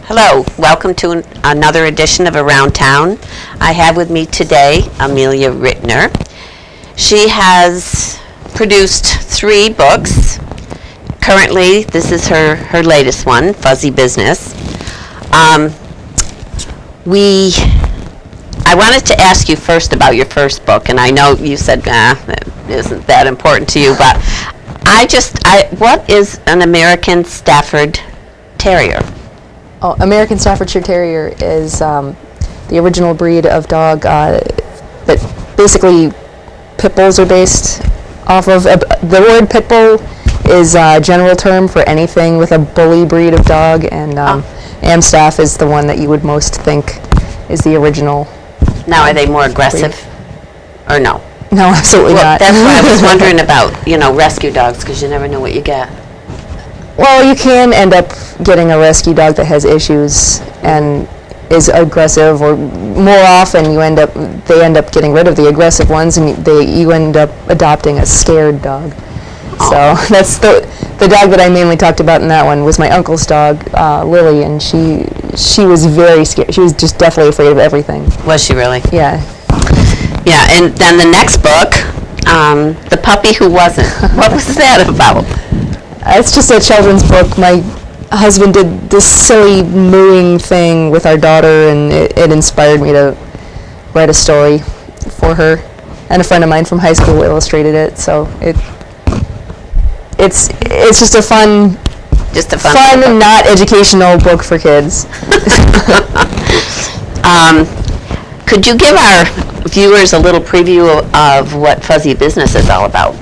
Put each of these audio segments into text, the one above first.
Hello, welcome to another edition of Around Town. I have with me today Amelia Rittner. She has produced 3 books. Currently, this is her latest one, Fuzzy Business. I wanted to ask you first about your first book, and I know you said, that isn't that important to you, but what is an American Stafford Terrier? Oh, American Staffordshire Terrier is the original breed of dog that basically pit bulls are based off of. The word pit bull is a general term for anything with a bully breed of dog, and Amstaff is the one that you would most think is the original. Now, are they more aggressive, or no? No, absolutely not. That's why I was wondering about, rescue dogs, because you never know what you get. Well, you can end up getting a rescue dog that has issues and is aggressive, or more often they end up getting rid of the aggressive ones, and you end up adopting a scared dog. Oh. So that's the dog that I mainly talked about in that one was my uncle's dog, Lily, and she was very scared. She was just definitely afraid of everything. Was she really? Yeah. Yeah, and then the next book, The Puppy Who Wasn't. What was that about? It's just a children's book. My husband did this silly mooing thing with our daughter, and it inspired me to write a story for her. And a friend of mine from high school illustrated it, so it's just a fun and not educational book for kids. Could you give our viewers a little preview of what Fuzzy Business is all about?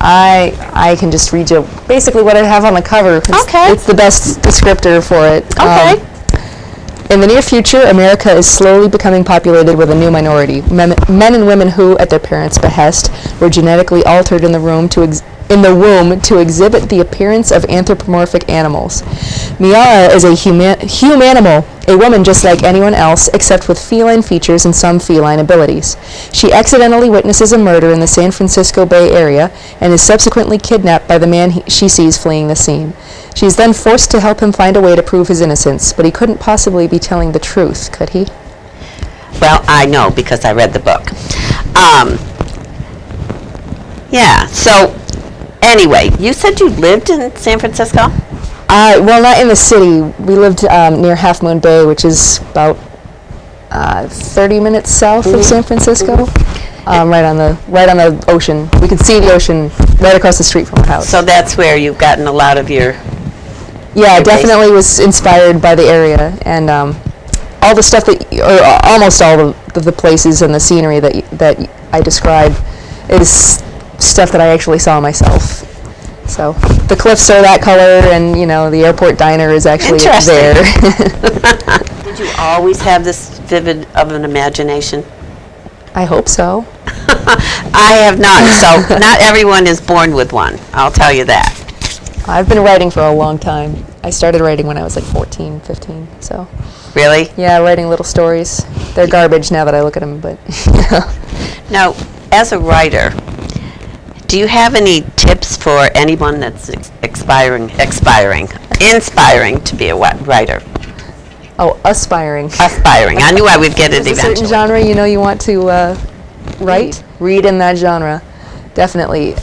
I can just read you basically what I have on the cover. It's the best descriptor for it. Okay. In the near future, America is slowly becoming populated with a new minority, men and women who, at their parents' behest, were genetically altered in the womb to exhibit the appearance of anthropomorphic animals. Miara is a humanimal, a woman just like anyone else, except with feline features and some feline abilities. She accidentally witnesses a murder in the San Francisco Bay Area and is subsequently kidnapped by the man she sees fleeing the scene. She is then forced to help him find a way to prove his innocence, but he couldn't possibly be telling the truth, could he? Well, I know because I read the book. So anyway, you said you lived in San Francisco? Well, not in the city. We lived near Half Moon Bay, which is about 30 minutes south of San Francisco, right on the ocean. We could see the ocean right across the street from our house. So that's where you've gotten a lot of your... Yeah, I definitely was inspired by the area, and all the stuff almost all of the places and the scenery that I describe is stuff that I actually saw myself. So the cliffs are that color, and the airport diner is actually there. Did you always have this vivid of an imagination? I hope so. I have not. So not everyone is born with one. I'll tell you that. I've been writing for a long time. I started writing when I was like 14, 15. So. Really? Yeah, writing little stories. They're garbage now that I look at them, but. Now, as a writer, do you have any tips for anyone that's inspiring to be a writer? Oh, aspiring. Aspiring. I knew I would get it eventually. A certain genre you want to write? Read in that genre. Definitely.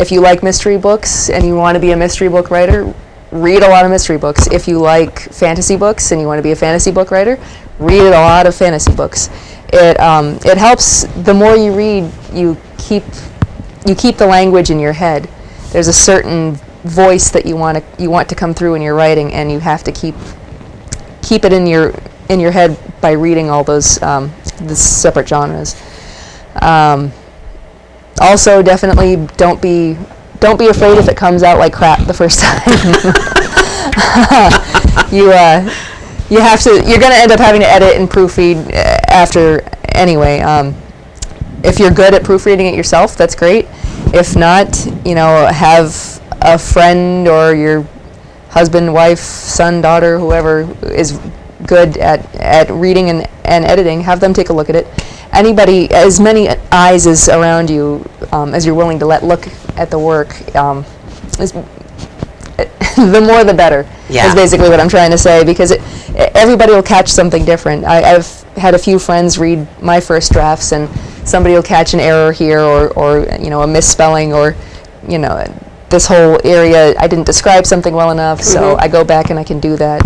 If you like mystery books and you want to be a mystery book writer, read a lot of mystery books. If you like fantasy books and you want to be a fantasy book writer, read a lot of fantasy books. It helps. The more you read, you keep the language in your head. There's a certain voice that you want to come through in your writing, and you have to keep it in your head by reading all those the separate genres. Also, definitely don't be afraid if it comes out like crap the first time. You're going to end up having to edit and proofread after anyway. If you're good at proofreading it yourself, that's great. If not, have a friend or your husband, wife, son, daughter, whoever is good at reading and editing, have them take a look at it. Anybody, as many eyes as around you as you're willing to let look at the work the more the better. Yeah. Is basically what I'm trying to say, because everybody will catch something different. I've had a few friends read my first drafts, and somebody will catch an error here, or a misspelling, or this whole area I didn't describe something well enough. So I go back and I can do that.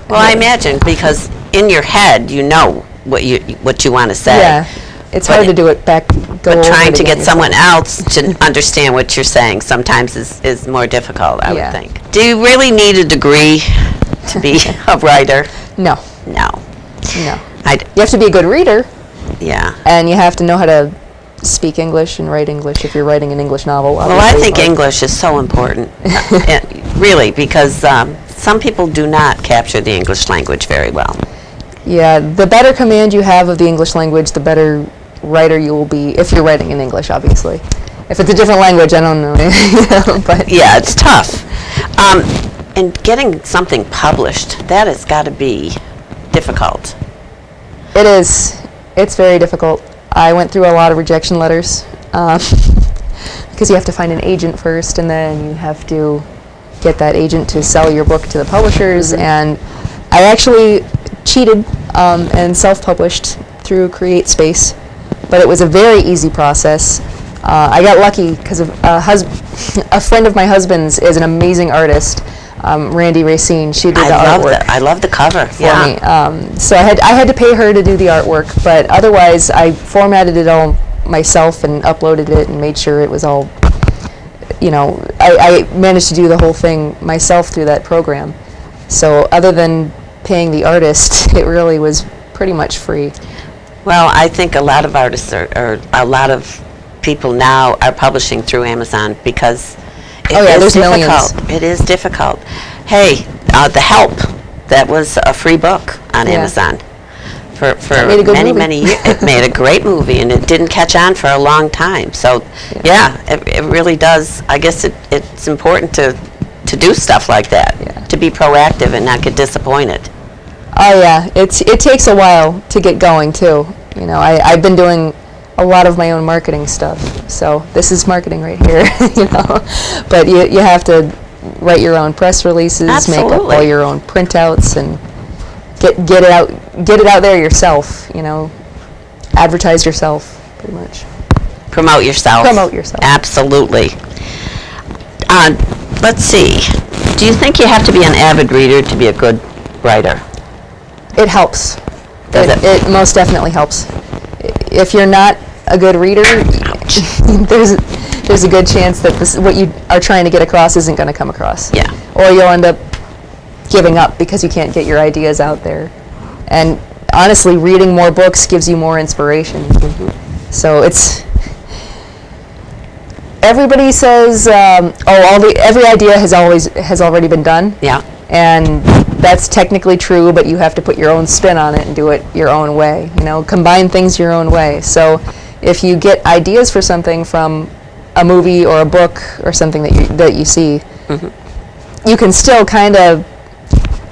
Well, I imagine, because in your head you know what you want to say. Yeah, it's hard to do it back. But trying to get someone else to understand what you're saying sometimes is more difficult, I would think. Do you really need a degree to be a writer? No. No. You have to be a good reader. Yeah. And you have to know how to speak English and write English if you're writing an English novel. Well, I think English is so important, really, because some people do not capture the English language very well. Yeah, the better command you have of the English language, the better writer you will be, if you're writing in English, obviously. If it's a different language, I don't know. But yeah, it's tough. And getting something published, that has got to be difficult. It is. It's very difficult. I went through a lot of rejection letters, because you have to find an agent first, and then you have to get that agent to sell your book to the publishers. And I actually cheated and self-published through CreateSpace, but it was a very easy process. I got lucky because a friend of my husband's is an amazing artist, Randy Racine. She did the artwork. I love the cover for me. So I had to pay her to do the artwork, but otherwise I formatted it all myself and uploaded it and made sure it was all, I managed to do the whole thing myself through that program. So other than paying the artist, it really was pretty much free. Well, I think a lot of artists or a lot of people now are publishing through Amazon because there's difficult. Millions. It is difficult. Hey, The Help, that was a free book on Amazon for many years. It made a great movie, and it didn't catch on for a long time. So, it really does. I guess it's important to do stuff like that, to be proactive and not get disappointed. Oh yeah, it takes a while to get going too. I've been doing a lot of my own marketing stuff, so this is marketing right here. But you have to write your own press releases, Absolutely. make up all your own printouts, and get it out there yourself. Advertise yourself, pretty much. Promote yourself. Absolutely. Let's see. Do you think you have to be an avid reader to be a good writer? It helps. Does it? It most definitely helps. If you're not a good reader, there's a good chance that what you are trying to get across isn't going to come across. Yeah. Or you'll end up giving up because you can't get your ideas out there. And honestly, reading more books gives you more inspiration. So everybody says, every idea has already been done. Yeah. And that's technically true, but you have to put your own spin on it and do it your own way. Combine things your own way. So if you get ideas for something from a movie or a book or something that you see, you can still kind of,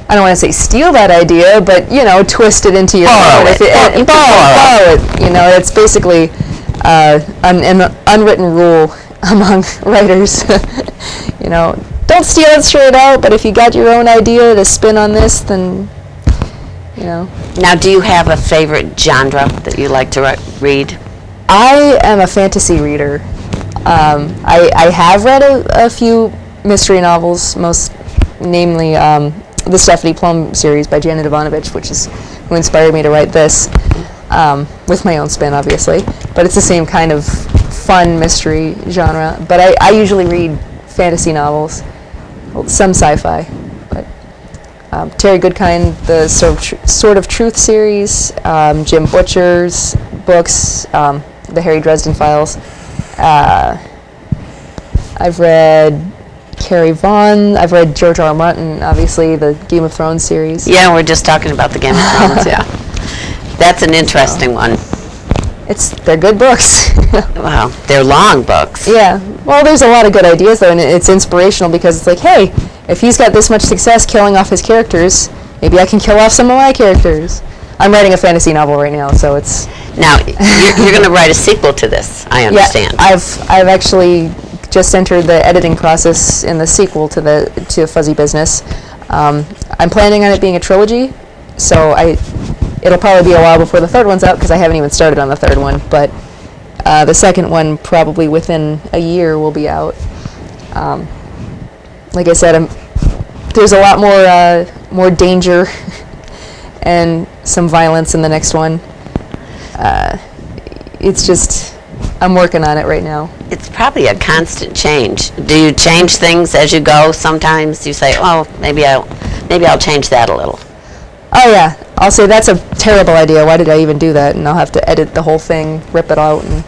I don't want to say steal that idea, but twist it into your own. Borrow it. It's basically an unwritten rule among writers. Don't steal it straight out, but if you got your own idea to spin on this, then, Now, do you have a favorite genre that you like to read? I am a fantasy reader. I have read a few mystery novels, most namely the Stephanie Plum series by Janet Ivanovich, which is who inspired me to write this, with my own spin, obviously. But it's the same kind of fun mystery genre. But I usually read fantasy novels, some sci-fi. But Terry Goodkind, the Sword of Truth series, Jim Butcher's books, the Harry Dresden Files. I've read Carrie Vaughn. I've read George R. R. Martin, obviously, the Game of Thrones series. Yeah, we're just talking about the Game of Thrones, yeah. That's an interesting one. They're good books. Wow, they're long books. Yeah. Well, there's a lot of good ideas, though, and it's inspirational because it's like, hey, if he's got this much success killing off his characters, maybe I can kill off some of my characters. I'm writing a fantasy novel right now, so it's... Now, you're going to write a sequel to this, I understand. Yeah, I've actually just entered the editing process in the sequel to Fuzzy Business. I'm planning on it being a trilogy, so it'll probably be a while before the third one's out because I haven't even started on the third one. But the second one probably within a year will be out. Like I said, there's a lot more danger and some violence in the next one. It's just, I'm working on it right now. It's probably a constant change. Do you change things as you go? Sometimes you say, "Oh, maybe I'll change that a little." Oh yeah, I'll say that's a terrible idea. Why did I even do that? And I'll have to edit the whole thing, rip it out, and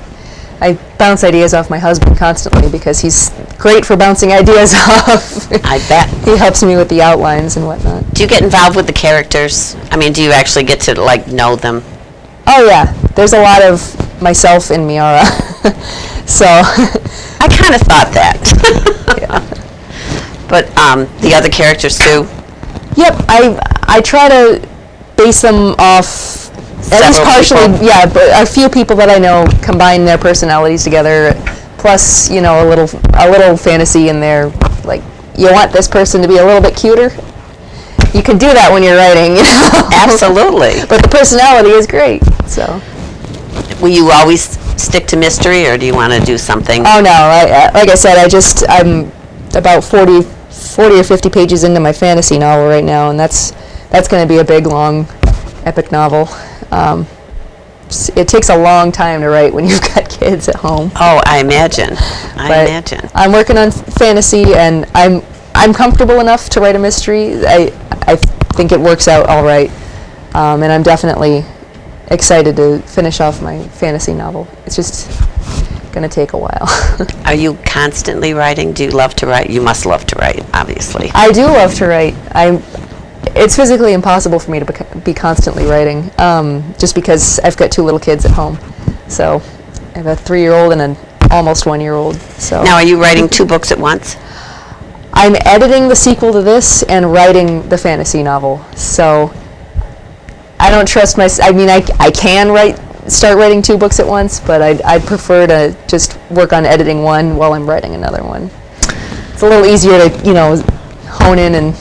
I bounce ideas off my husband constantly because he's great for bouncing ideas off. I bet. He helps me with the outlines and whatnot. Do you get involved with the characters? I mean, do you actually get to know them? Oh yeah, there's a lot of myself in Miara. So I kind of thought that. yeah. But the other characters too. Yep, I try to base them off at least Several partially. people. Yeah, but a few people that I know, combine their personalities together, plus a little fantasy in there. Like, you want this person to be a little bit cuter. You can do that when you're writing. Absolutely. But the personality is great. So. Will you always stick to mystery, or do you want to do something? Oh no! Like I said, I'm about 40 or 50 pages into my fantasy novel right now, and that's going to be a big, long, epic novel. It takes a long time to write when you've got kids at home. Oh, I imagine. But I'm working on fantasy, and I'm comfortable enough to write a mystery. I think it works out all right, and I'm definitely excited to finish off my fantasy novel. It's just going to take a while. Are you constantly writing? Do you love to write? You must love to write, obviously. I do love to write. It's physically impossible for me to be constantly writing, just because I've got two little kids at home. So I have a 3-year-old and an almost 1-year-old. So Now, are you writing 2 books at once? I'm editing the sequel to this and writing the fantasy novel. So I don't trust I mean, I can start writing 2 books at once, but I'd prefer to just work on editing one while I'm writing another one. It's a little easier to, hone in and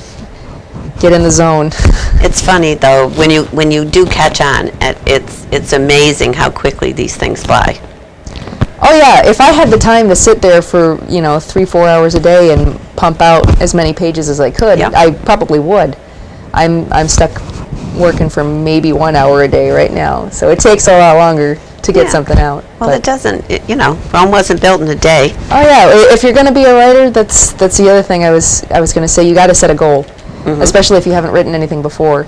get in the zone. It's funny though, when you do catch on, it's amazing how quickly these things fly. Oh yeah, if I had the time to sit there for 3-4 hours a day and pump out as many pages as I could, Yeah. I probably would. I'm stuck working for maybe 1 hour a day right now, so it takes a lot longer to get Yeah. something out. Well, but it doesn't. Rome wasn't built in a day. oh yeah, if you're going to be a writer, that's the other thing I was going to say. You got to set a goal, especially if you haven't written anything before.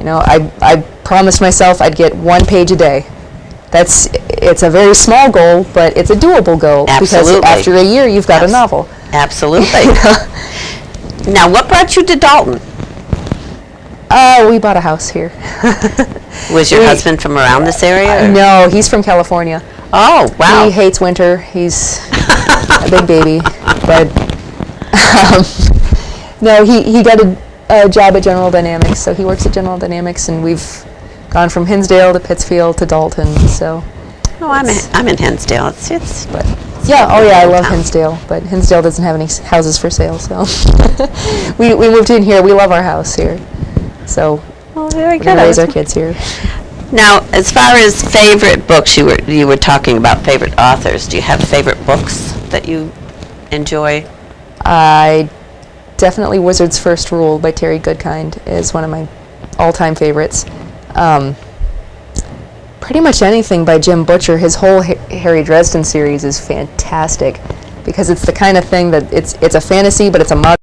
I promised myself I'd get 1 page a day. It's a very small goal, but it's a doable goal. Absolutely. Because after a year, you've got a novel. Absolutely. Now, what brought you to Dalton? We bought a house here. Was your husband from around this area? Or? No, he's from California. Oh, wow. He hates winter. He's a big baby. But no, he got a job at General Dynamics, so he works at General Dynamics, and we've gone from Hinsdale to Pittsfield to Dalton. So. Oh, I'm in Hinsdale. It's But yeah, oh yeah, I love town. Hinsdale, but Hinsdale doesn't have any houses for sale, so we moved in here. We love our house here, so Well, very we're gonna raise our kids here. Now, as far as favorite books, you were talking about favorite authors. Do you have favorite books that you enjoy? I definitely Wizard's First Rule by Terry Goodkind is one of my all-time favorites. Pretty much anything by Jim Butcher. His whole Harry Dresden series is fantastic because it's the kind of thing that it's a fantasy, but it's a modern